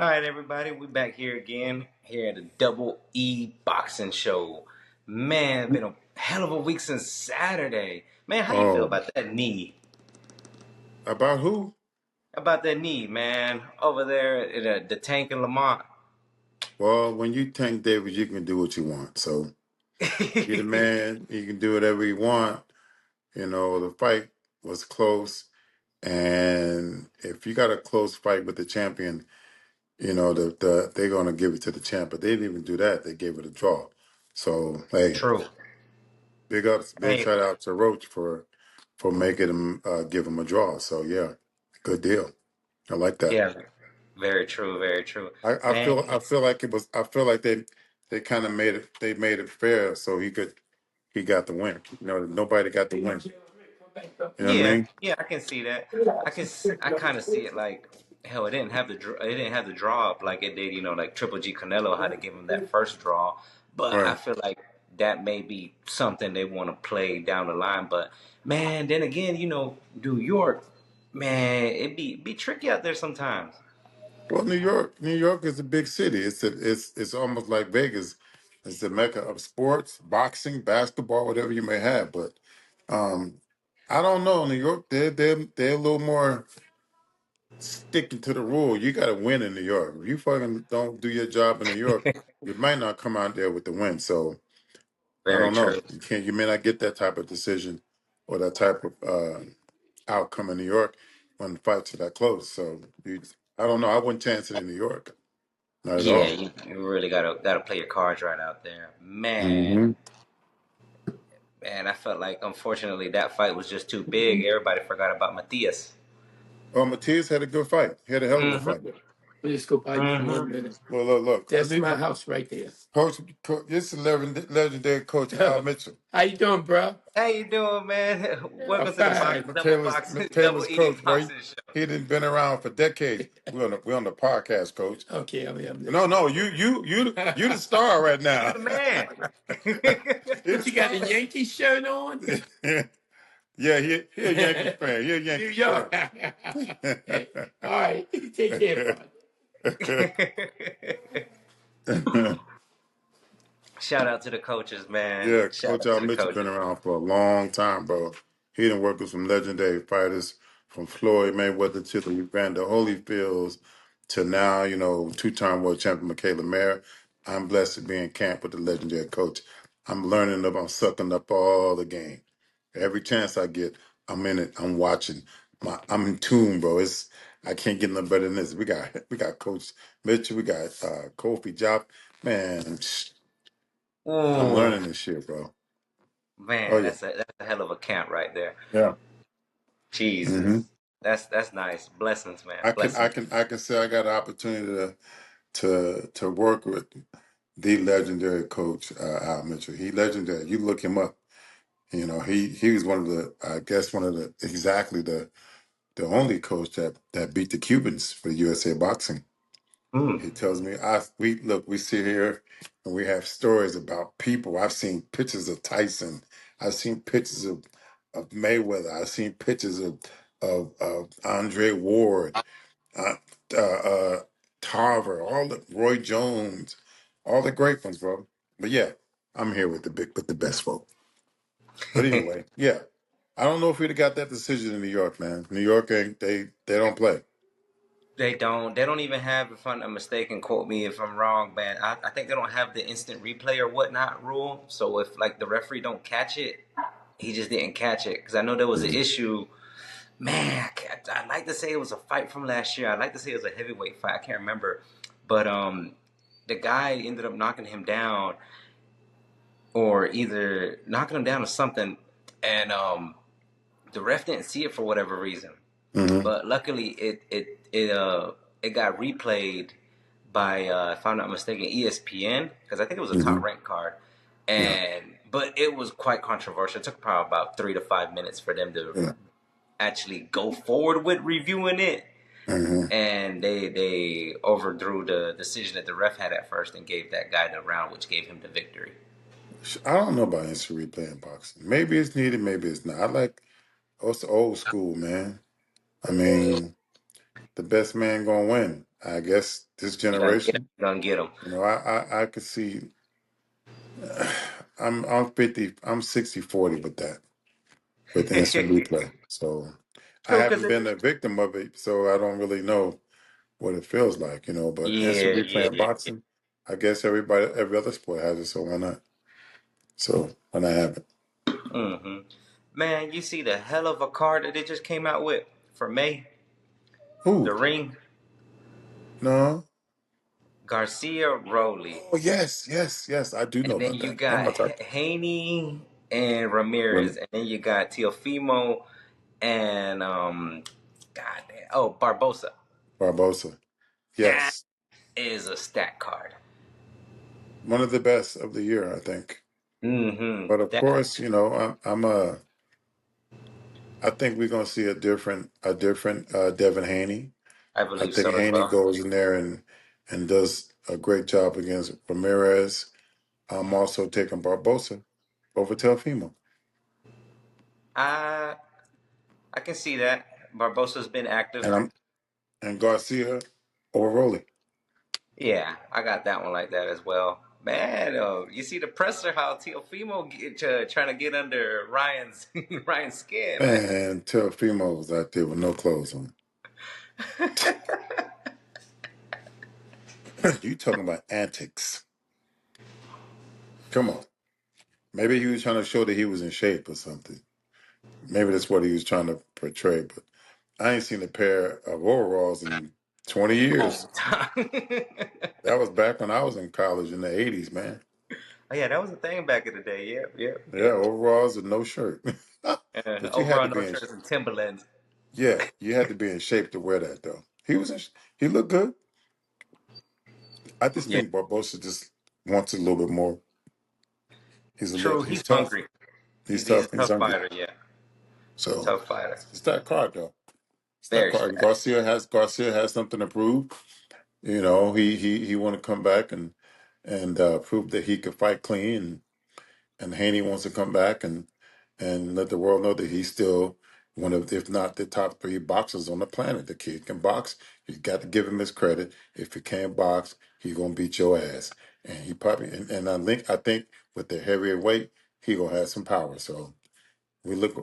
right, everybody, we're back here again, here at the Double E Boxing Show. Man, it's been a hell of a week since Saturday. Man, how you feel Oh, about that knee? about who? About that knee, man, over there at the Tank in Lamont. Well, when you Tank Davis, you can do what you want. So you're the man. You can do whatever you want. The fight was close, and if you got a close fight with the champion, they're gonna give it to the champ. But they didn't even do that. They gave it a draw. So hey, True. big ups, big Hey, shout out to Roach for making him give him a draw. So yeah, good deal. I like that. yeah, very true, very true. I Man, feel like it was I feel like they kind of made it fair so he got the win. Nobody got the win. You know what I yeah, mean? yeah, I can see that. I kind of see it like hell. It didn't have it didn't have the draw up like it did. Like Triple G Canelo had to give him that first draw. But I Right. feel like that may be something they want to play down the line. But man, then again, New York, man, it be tricky out there sometimes. Well, New York is a big city. It's almost like Vegas. It's the mecca of sports, boxing, basketball, whatever you may have. But um, I don't know. New York, they're a little more sticking to the rule. You got to win in New York. If you fucking don't do your job in New York, you might not come out there with the win. So I Very don't know. true. You may not get that type of decision or that type of outcome in New York when the fights are that close. So I don't know. I wouldn't chance it in New York. Not at Yeah, all. you really gotta play your cards right out there, man. Hmm. Man, I felt like unfortunately that fight was just too big. Everybody forgot about Matthias. Oh, Matias had a good fight. He had a hell of a Mm-hmm. fight. Let's go by you for Mm-hmm. 1 minute. Well, look. I That's need my house right there. coach. This is legendary coach Al Mitchell. How you doing, bro? How you doing, man? I'm Welcome to the fine. double Famous E coach, bro. boxing show. He didn't been around for decades. We're on the podcast, coach. Okay, I'm No, listening. no, you the star right You now. the man. You the What you got a star. Yankee shirt on? Yeah, he a Yankees fan. He a New Yankees York. fan. All right, take care, bud. Shout out to the coaches, man. Yeah, Shout Coach out Al to the Mitchell been coaches. around for a long time, bro. He done worked with some legendary fighters from Floyd Mayweather to the Evander Holyfields to now, two-time world champion Michaela Mayer. I'm blessed to be in camp with the legendary coach. I'm sucking up all the game. Every chance I get, I'm in it. I'm watching. I'm in tune, bro. I can't get no better than this. We got Coach Mitchell. We got Kofi Job. Man, I'm Ooh, learning this shit, bro. Oh man, yeah, that's a hell of a camp right there. yeah. Hmm. Jesus, that's nice. Blessings, man. I Blessings. can, I can say I got an opportunity to work with the legendary coach Al Mitchell. He legendary. You look him up. He was one of I guess one of the only coach that beat the Cubans for USA Boxing. Mm. He tells me, we sit here and we have stories about people. I've seen pictures of Tyson. I've seen pictures of Mayweather. I've seen pictures of Andre Ward, uh, Tarver, all the Roy Jones, all the great ones, bro. But yeah, I'm here with the best folk. But anyway, yeah. I don't know if we'd have got that decision in New York, man. New York ain't they don't play. They don't. They don't even have, if I'm not mistaken, quote me if I'm wrong, man. I think they don't have the instant replay or whatnot rule. So if like the referee don't catch it, he just didn't catch it. Because I know there was an Mhm. issue. Man, I'd like to say it was a fight from last year. I'd like to say it was a heavyweight fight. I can't remember, but the guy ended up knocking him down, or either knocking him down or something, and the ref didn't see it for whatever reason. Mhm. But luckily, it got replayed by, if I'm not mistaken, ESPN, because I think it was a top Mhm. ranked card, Yeah. but it was quite controversial. It took probably about 3 to 5 minutes for them to Yeah. actually go forward with reviewing it, Mhm. and they overthrew the decision that the ref had at first and gave that guy the round, which gave him the victory. I don't know about instant replay in boxing. Maybe it's needed, maybe it's not. I like it's the old school, man. I mean, the best man gonna win. I guess this You gonna get him? generation, You gonna get him? you know, I could see. I'm 50. I'm 60-40 with that with instant replay. So I True, because haven't it. been a victim of it, so I don't really know what it feels like, you know. But instant Yeah, replay in yeah, yeah. boxing, I guess every other sport has it, so why not? So why not have it? Hmm. Man, you see the hell of a card that they just came out with for May, the Who? ring, No. Garcia Rowley, Oh yes, yes, yes. I do know and then about you that. I'm got about to Haney and Ramirez, and then you got Teofimo and God damn, oh Barbosa. Barbosa. That Yes, is a stat card. one of the best of the year, I think. Mm-hmm. But of That course, you know, I think we're gonna see a different Devin Haney. I I believe think so as Haney well. goes in there and does a great job against Ramirez. I'm also taking Barbosa over Teofimo, I I can see that. Barbosa's been active. and I'm and Garcia over Rolly. Yeah, I got that one like that as well. Man, you see the presser how Teofimo trying to get under Ryan's Ryan's skin, man. Man, Teofimo was out there with no clothes on. You talking about antics? Come on. Maybe he was trying to show that he was in shape or something. Maybe that's what he was trying to portray. But I ain't seen a pair of overalls in 20 Long years. time. That was back when I was in college in the 80s, man. Oh, yeah, that was a thing back in the day. Yep, yep, Yeah, yep. overalls and no shirt. But you had Overall, to no be in, shirts and Timberlands. yeah, you had to be in shape to wear that though. He looked good. I just Yeah, think Barbosa just wants a little bit more. true. He's He's tough. hungry. He's He's a tough. He's tough hungry. fighter. Yeah, So tough fighter. it's that card though. It's that Very card. And stat. Garcia has something to prove. You know, he want to come back and prove that he could fight clean. And Haney wants to come back and let the world know that he's still one of, if not the top three boxers on the planet. The kid can box. You got to give him his credit. If he can't box, he's gonna beat your ass. And he probably and I think with the heavier weight, he gonna have some power. So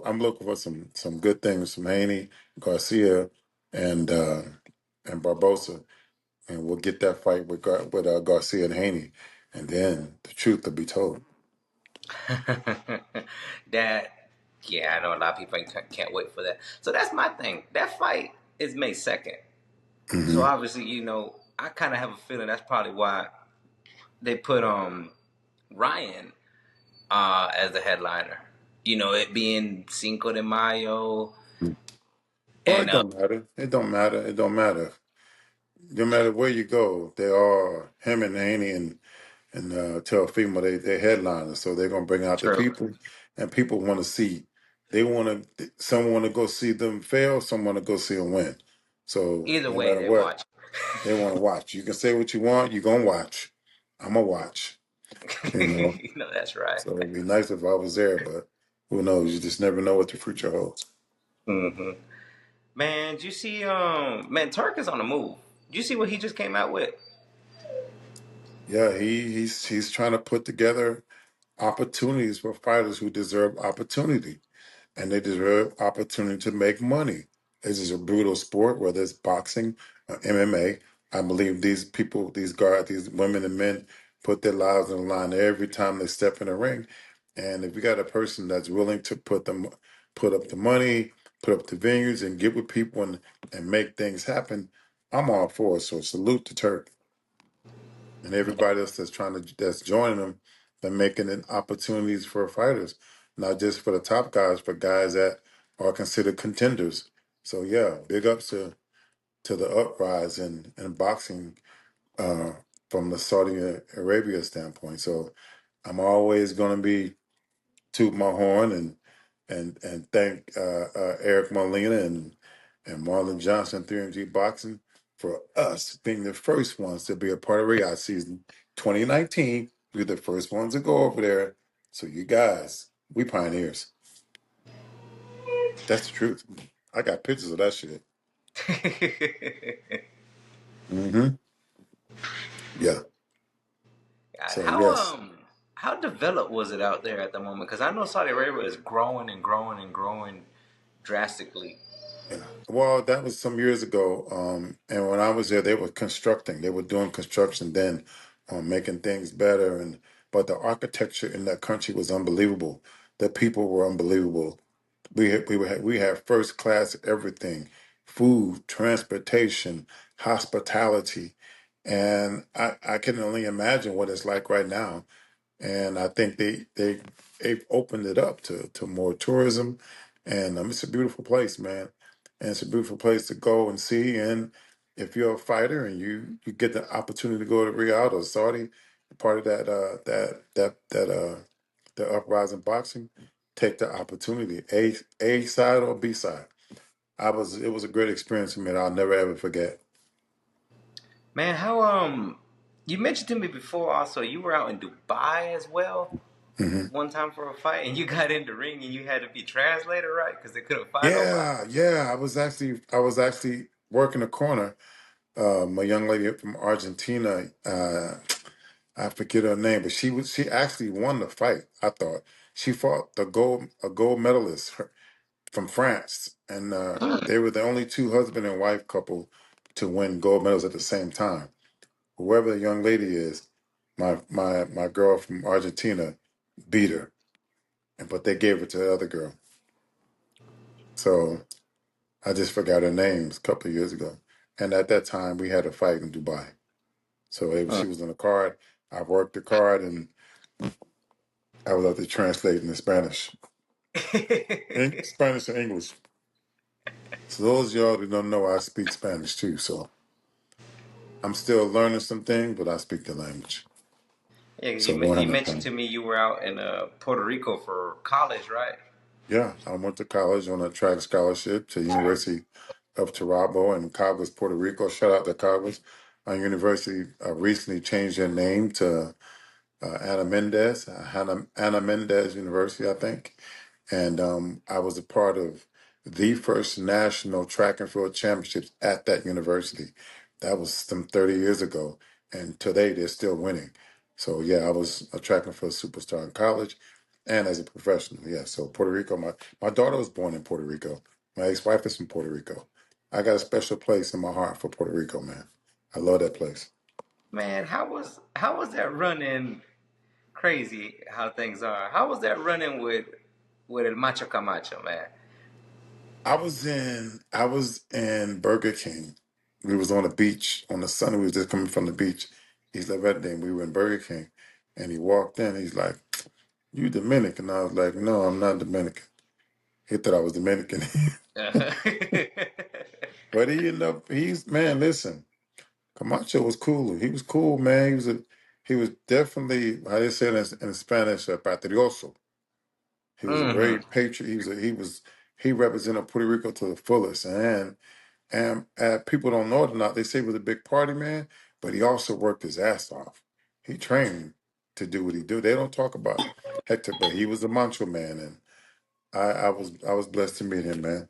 I'm looking for some good things from Haney, Garcia, and and Barbosa, and we'll get that fight with Garcia and Haney, and then the truth will be told. that, yeah, I know a lot of people can't wait for that. So that's my thing. That fight is May 2nd. So Hmm. obviously, I kind of have a feeling that's probably why they put Ryan as the headliner. It being Cinco de Mayo, Well, and it don't matter. It don't matter. It don't matter. No matter where you go, they are him and Haney and Teofimo. They headliners, so they're gonna bring out the true. people, and people want to see. They want to. Some want to go see them fail. Some want to go see them win. So Either no way, matter they what, watch. they want to watch. You can say what you want. You gonna watch. I'm gonna watch. You know. That's right. So it'd be nice if I was there, but who knows? You just never know what the future holds. Hmm. Man, did you see? Man, Turk is on the move. Did you see what he just came out with? Yeah, he's trying to put together opportunities for fighters who deserve opportunity, and they deserve opportunity to make money. This is a brutal sport, whether it's boxing or MMA. I believe these people, these women and men, put their lives on the line every time they step in the ring. And if you got a person that's willing to put up the money, put up the venues, and get with people and make things happen, I'm all for it. So salute to Turk and everybody else that's joining them. They're making it opportunities for fighters, not just for the top guys, but guys that are considered contenders. So yeah, big ups to the uprise in boxing uh, from the Saudi Arabia standpoint. So I'm always going to be toot my horn and thank Eric Molina and Marlon Johnson, 3MG Boxing, for us being the first ones to be a part of Riyadh season 2019. We're the first ones to go over there. So you guys, we pioneers. That's the truth. I got pictures of that shit. Mm-hmm. Yeah. God, So yes. how developed was it out there at the moment? Because I know Saudi Arabia is growing and growing and growing drastically. Yeah. Well, that was some years ago. And when I was there, they were constructing. They were doing construction then, making things better. And but the architecture in that country was unbelievable. The people were unbelievable. We had first class everything, food, transportation, hospitality, and I can only imagine what it's like right now. And I think they've opened it up to more tourism, and it's a beautiful place, man. And it's a beautiful place to go and see. And if you're a fighter and you get the opportunity to go to Riyadh or Saudi, part of the uprising boxing, take the opportunity, A side or B side. It was a great experience for me that I'll never ever forget. Man, how you mentioned to me before also you were out in Dubai as well Hmm. one time for a fight and you got in the ring and you had to be translator, right? Because they couldn't find nobody. Yeah, yeah. I was actually working a corner. A young lady from Argentina. I forget her name, but she actually won the fight. I thought she fought a gold medalist from France, and they were the only two husband and wife couple to win gold medals at the same time. Whoever the young lady is, my girl from Argentina beat her, and but they gave it to the other girl. So I just forgot her names a couple of years ago. And at that time, we had a fight in Dubai. She was on the card. I worked the card, and I was out there translating in Spanish, Spanish and English. So those of y'all that don't know, I speak Spanish too. So I'm still learning some things, but I speak the language. Yeah, because So one you at a mentioned time. to me you were out in Puerto Rico for college, right? Yeah, I went to college on a track scholarship to University of Turabo in Caguas, Puerto Rico. Shout out to Caguas. Our university recently changed their name to Anna Mendez University, I think. And I was a part of the first national track and field championships at that university. That was some 30 years ago. And today they're still winning. So, yeah, I was a track and field superstar in college and as a professional. Yeah, so Puerto Rico, my daughter was born in Puerto Rico. My ex wife is from Puerto Rico. I got a special place in my heart for Puerto Rico, man. I love that place. Man, how was that running? Crazy how things are. How was that running with El Macho Camacho, man? I was in Burger King. We was on the beach on the Sunday. We was just coming from the beach. He's like, right there. We were in Burger King, and he walked in. He's like, "You Dominican?" I was like, "No, I'm not Dominican." He thought I was Dominican, but he ended up. He's man. Listen, Camacho was cool. He was cool, man. He was definitely how they say it in Spanish, patrioso. He was a hmm very patriot. He represented Puerto Rico to the fullest, and people don't know it or not. They say he was a big party man, but he also worked his ass off. He trained to do what he do. They don't talk about Hector, but he was a macho man, and I was blessed to meet him, man.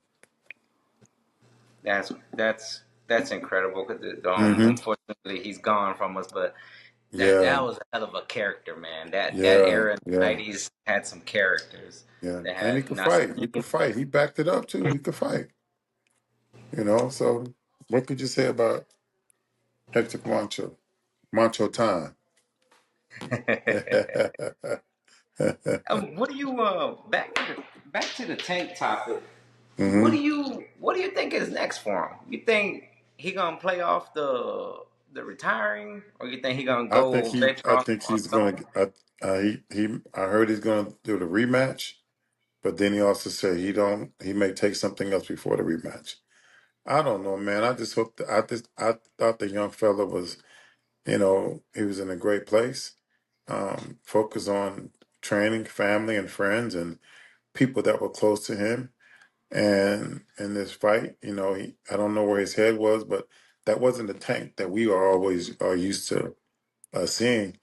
that's incredible because Hmm. unfortunately he's gone from us. But Yeah, that was a hell of a character, man. That yeah, era in the yeah, '90s had some characters yeah. that And he had could Nasser. fight. He could fight. He backed it up too. He could fight. So what could you say about Hector Macho? Macho time. What do you back to the tank topic? Hmm. What do you think is next for him? You think he gonna play off the retiring, or you think he gonna go venture I off think on he's his gonna. own? I heard he's gonna do the rematch, but then he also said he don't. He may take something else before the rematch. I don't know, man. I just hope. I thought the young fella was. He was in a great place. Focus on training, family, and friends, and people that were close to him. And in this fight, I don't know where his head was, but that wasn't the tank that we are always are used to seeing.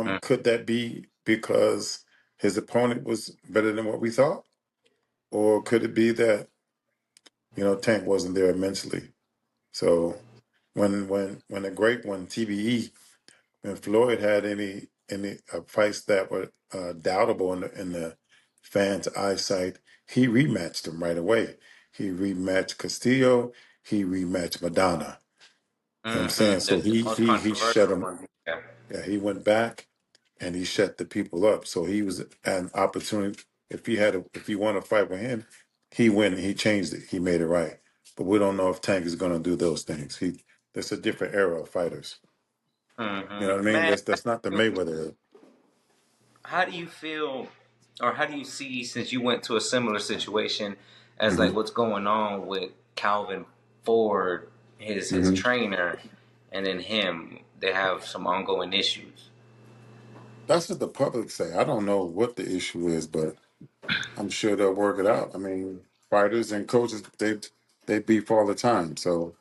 Mm. Could that be because his opponent was better than what we thought? Or could it be that, Tank wasn't there mentally? So, when the great one TBE, when Floyd had any fights that were doubtable in the fans' eyesight, he rematched them right away. He rematched Castillo. He rematched Madonna. You know what I'm saying? So The most he shut controversial him. one. Yeah. Yeah, he went back and he shut the people up. So he was an opportunity. If he want to fight with him, he went. He changed it. He made it right. But we don't know if Tank is going to do those things. That's a different era of fighters. You know what I mean? Man, That's not the Mayweather. how do you feel, or how do you see, since you went to a similar situation as like Hmm. what's going on with Calvin Ford, his Hmm. trainer, and then him? They have some ongoing issues. That's what the public say. I don't know what the issue is, but I'm sure they'll work it out. I mean, fighters and coaches they beef all the time, so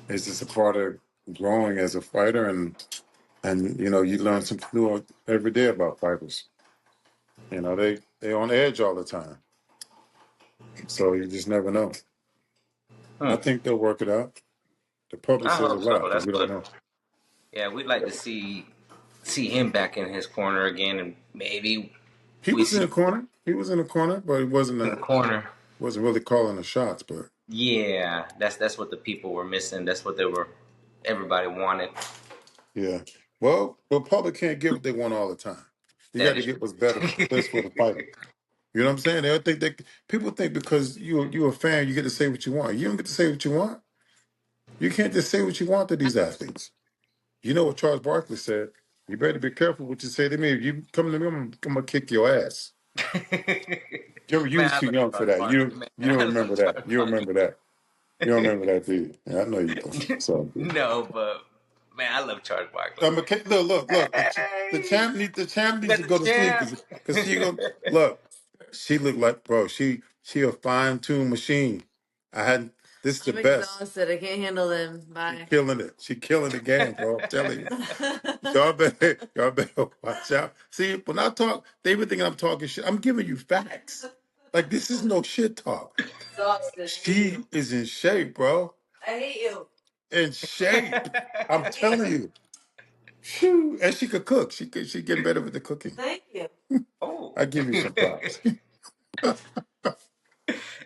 it's just a part of growing as a fighter, and you learn something new every day about fighters. They on edge all the time, so you just never know. I Hmm. think they'll work it out. The public I says a hope so. lot, but That's we don't what. know. Yeah, we'd like to see him back in his corner again, and maybe He we was in see the corner. He was in the corner, but he in the corner. wasn't really calling the shots. But Yeah, that's what the people were missing. That's what everybody wanted. yeah, well, the public can't get what they want all the time. You got That to is get what's better, best for the fighter. You know what I'm saying? They think people think because you a fan, you get to say what you want. You don't get to say what you want. You can't just say what you want to these athletes. You know what Charles Barkley said? You better be careful what you say to me. If you come to me, I'm gonna kick your ass. You Man, was I too love young for Charles that. Barkley. Man, You don't I love remember that. Charles You don't remember Barkley. that. You don't remember that, do you? Yeah, I know you don't. So No, but man, I love Charles Barkley. look. Hey, The champ we needs got to the go to sleep champ. because she gonna look. She looked like bro. She a fine tuned machine. I had this is the I'm best. exhausted. I can't handle them. She Bye. killing it. She killing the game, bro. I'm telling you. Y'all better watch out. See, when I talk, they be thinking I'm talking shit. I'm giving you facts. Like this is no shit talk. Exhausted. I hate She you. is in shape, bro. I hate you. In shape. I'm I hate telling you. you. Phew. And she could cook. She getting better with the cooking. Thank you. Oh. I give you some props.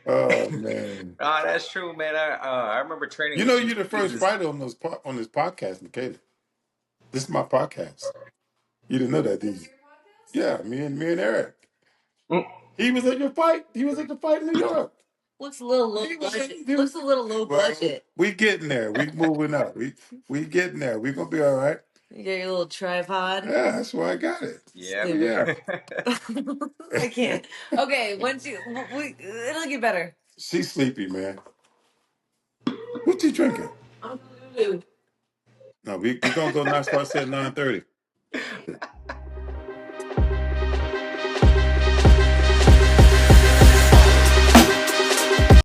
Oh man. That's true, man. I remember training You know with you. you're the You first just fighter on this podcast, Michaela. This is my podcast. You didn't know that, did That's you? your podcast? Yeah, me and Eric. mm, He was at your fight. He was at the fight in New York. Looks a little low He was budget. in, he was, Looks a little low well, budget. we getting there. We moving up. We getting there. We gonna be all right. You got your little tripod. Yeah, that's why I got it. yep. Yeah. Stupid. I can't. Okay, once it'll get better. She's sleepy, man. What you drinking? I'm gonna do. No, we gonna go not start at 9:30.